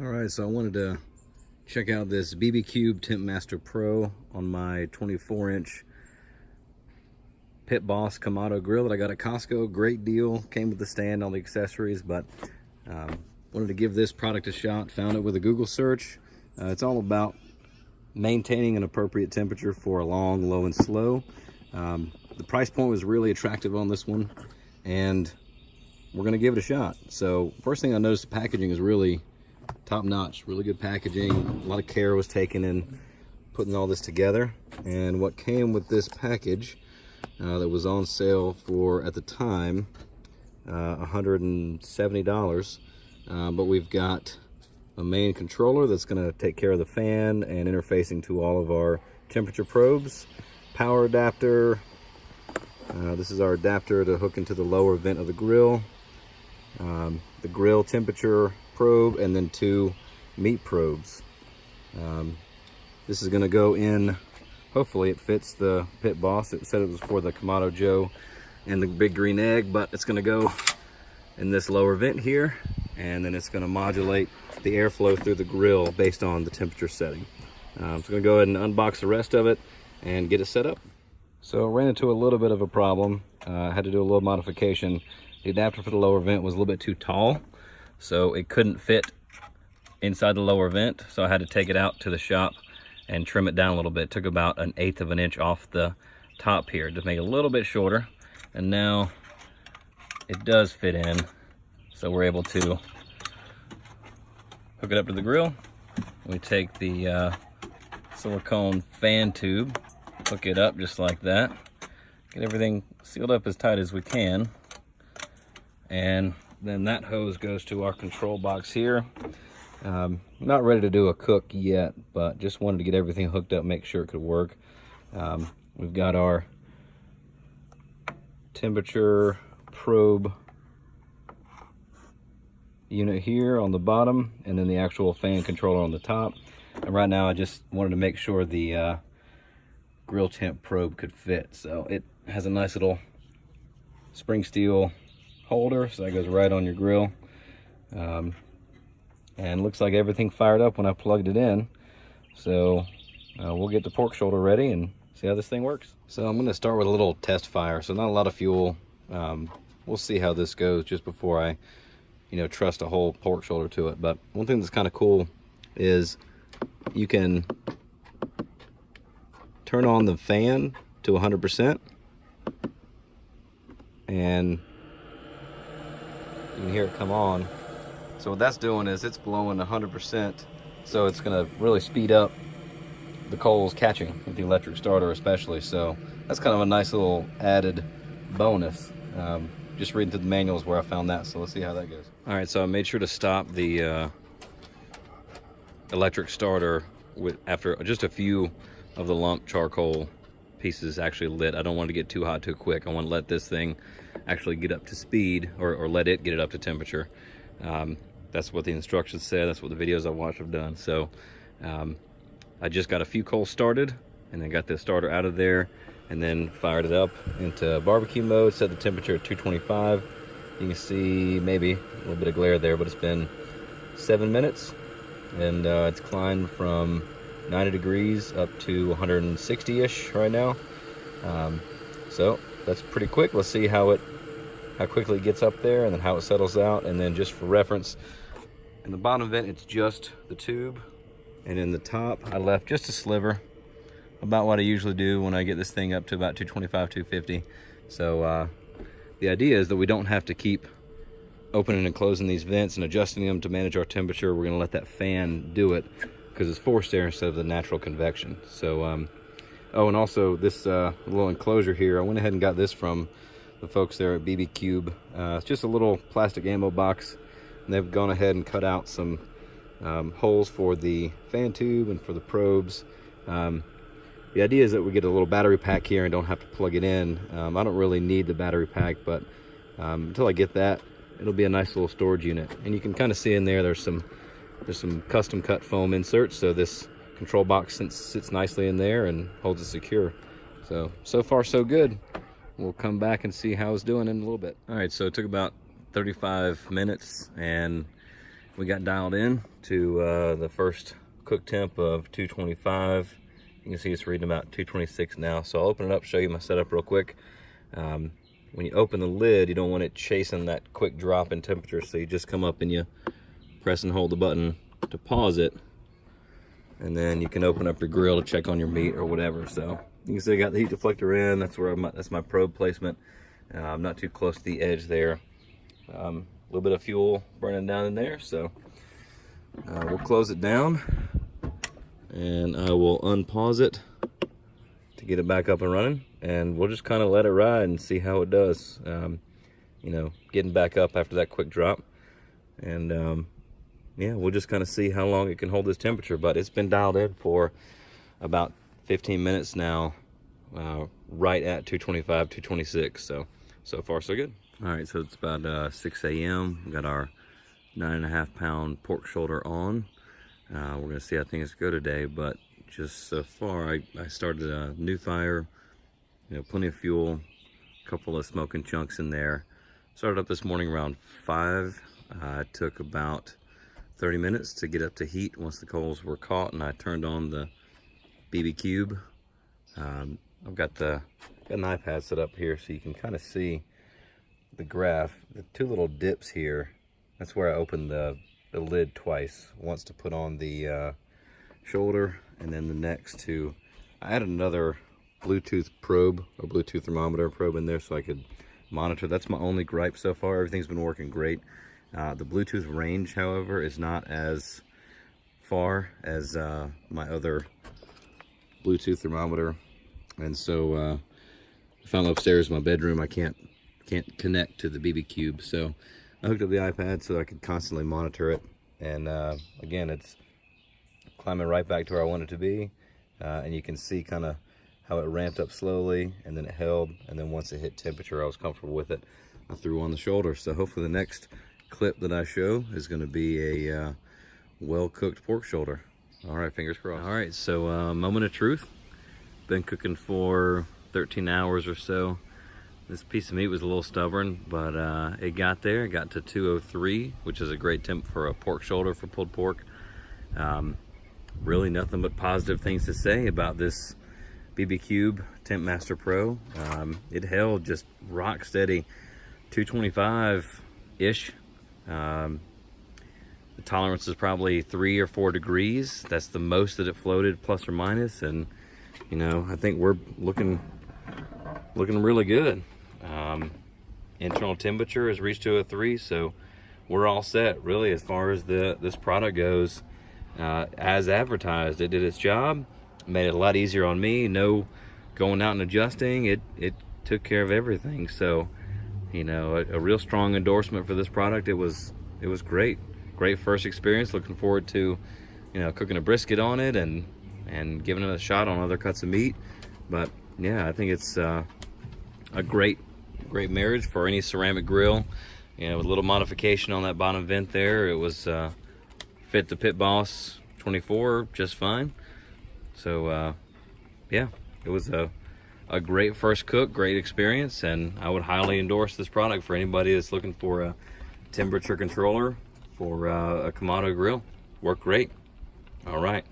All right, so I wanted to check out this BBQube TempMaster Pro on my 24-inch Pit Boss Kamado grill that I got at Costco. Great deal, came with the stand, all the accessories, but wanted to give this product a shot. Found it with a Google search. It's all about maintaining an appropriate temperature for a long, low, and slow. The price point was really attractive on this one, and we're gonna give it a shot. So first thing I noticed, the packaging is really top notch, really good packaging. A lot of care was taken in putting all this together. And what came with this package that was on sale for, at the time, $170, but we've got a main controller that's going to take care of the fan and interfacing to all of our temperature probes, power adapter. This is our adapter to hook into the lower vent of the grill, the grill temperature probe, and then 2 meat probes. This is going to go in, hopefully it fits the Pit Boss. It said it was for the Kamado Joe and the Big Green Egg, but it's going to go in this lower vent here, and then it's going to modulate the airflow through the grill based on the temperature setting. So I'm going to go ahead and unbox the rest of it and get it set up. So I ran into a little bit of a problem. I had to do a little modification. The adapter for the lower vent was a little bit too tall, so it couldn't fit inside the lower vent, so I had to take it out to the shop and trim it down a little bit. It took about 1/8 of an inch off the top here to make it a little bit shorter, and now it does fit in, so we're able to hook it up to the grill. We take the silicone fan tube, hook it up just like that, get everything sealed up as tight as we can, and then that hose goes to our control box here. Not ready to do a cook yet, but just wanted to get everything hooked up, make sure it could work. We've got our temperature probe unit here on the bottom, and then the actual fan controller on the top. And right now I just wanted to make sure the grill temp probe could fit. So it has a nice little spring steel holder, so that goes right on your grill. And looks like everything fired up when I plugged it in. So we'll get the pork shoulder ready and see how this thing works. So I'm going to start with a little test fire, so not a lot of fuel. We'll see how this goes just before I trust a whole pork shoulder to it. But one thing that's kind of cool is you can turn on the fan to 100%, and you can hear it come on. So what that's doing is it's blowing 100%, so it's going to really speed up the coals catching with the electric starter especially. So that's kind of a nice little added bonus. Just reading through the manuals where I found that, so let's see how that goes. All right, so I made sure to stop the electric starter after just a few of the lump charcoal pieces actually lit. I don't want to get too hot too quick. I want to let this thing actually get up to speed, or let it get it up to temperature. That's what the instructions said. That's what the videos I watched have done. So I just got a few coals started, and then got the starter out of there, and then fired it up into barbecue mode, set the temperature at 225. You can see maybe a little bit of glare there, but it's been 7 minutes, and it's climbed from 90 degrees up to 160-ish right now. So that's pretty quick. Let's see how quickly it gets up there, and then how it settles out. And then just for reference, in the bottom vent it's just the tube, and in the top I left just a sliver, about what I usually do when I get this thing up to about 225, 250. So the idea is that we don't have to keep opening and closing these vents and adjusting them to manage our temperature. We're going to let that fan do it, because it's forced air instead of the natural convection. So oh, and also this little enclosure here, I went ahead and got this from the folks there at BBQube. It's just a little plastic ammo box, and they've gone ahead and cut out some holes for the fan tube and for the probes. The idea is that we get a little battery pack here and don't have to plug it in. I don't really need the battery pack, but until I get that, it'll be a nice little storage unit. And you can kind of see in there's some custom cut foam inserts, so this control box sits nicely in there and holds it secure. So far so good. We'll come back and see how it's doing in a little bit. All right, so it took about 35 minutes, and we got dialed in to the first cook temp of 225. You can see it's reading about 226 now. So I'll open it up, show you my setup real quick. When you open the lid, you don't want it chasing that quick drop in temperature, so you just come up and you press and hold the button to pause it, and then you can open up your grill to check on your meat or whatever. So you can see I got the heat deflector in. That's where that's my probe placement. I'm not too close to the edge there. A little bit of fuel burning down in there, so we'll close it down, and I will unpause it to get it back up and running, and we'll just kind of let it ride and see how it does. You know, getting back up after that quick drop, and yeah, we'll just kind of see how long it can hold this temperature. But it's been dialed in for about 15 minutes now, right at 225, 226. So far so good. All right, so it's about 6 a.m. We got our 9.5 pound pork shoulder on. We're gonna see how things go today, but just so far, I started a new fire, you know, plenty of fuel, a couple of smoking chunks in there. Started up this morning around 5. It took about 30 minutes to get up to heat once the coals were caught, and I turned on the BBQube. I've got an iPad set up here so you can kind of see the graph. The two little dips here, that's where I opened the lid twice. Once to put on the shoulder, and then the next to, I added another Bluetooth probe or Bluetooth thermometer probe in there so I could monitor. That's my only gripe so far. Everything's been working great. The Bluetooth range, however, is not as far as my other Bluetooth thermometer, and so if I'm upstairs in my bedroom, I can't connect to the BBQube. So I hooked up the iPad so I could constantly monitor it, and again, it's climbing right back to where I want it to be, and you can see kind of how it ramped up slowly, and then it held, and then once it hit temperature, I was comfortable with it. I threw on the shoulder. So hopefully the next clip that I show is going to be a well-cooked pork shoulder. All right, fingers crossed. All right, so moment of truth. Been cooking for 13 hours or so. This piece of meat was a little stubborn, but it got there. It got to 203, which is a great temp for a pork shoulder, for pulled pork. Really nothing but positive things to say about this BBQube TempMaster Pro. It held just rock steady 225-ish. The tolerance is probably 3 or 4 degrees. That's the most that it floated, plus or minus, and you know, I think we're looking really good. Internal temperature has reached 203, so we're all set really as far as this product goes. As advertised, it did its job, made it a lot easier on me. No going out and adjusting. It took care of everything. So, you know, a real strong endorsement for this product. It was great first experience. Looking forward to, you know, cooking a brisket on it and giving it a shot on other cuts of meat. But yeah, I think it's a great marriage for any ceramic grill. You know, with a little modification on that bottom vent there, it was fit the Pit Boss 24 just fine. So yeah, it was a great first cook, great experience, and I would highly endorse this product for anybody that's looking for a temperature controller for a Kamado grill. Worked great. All right.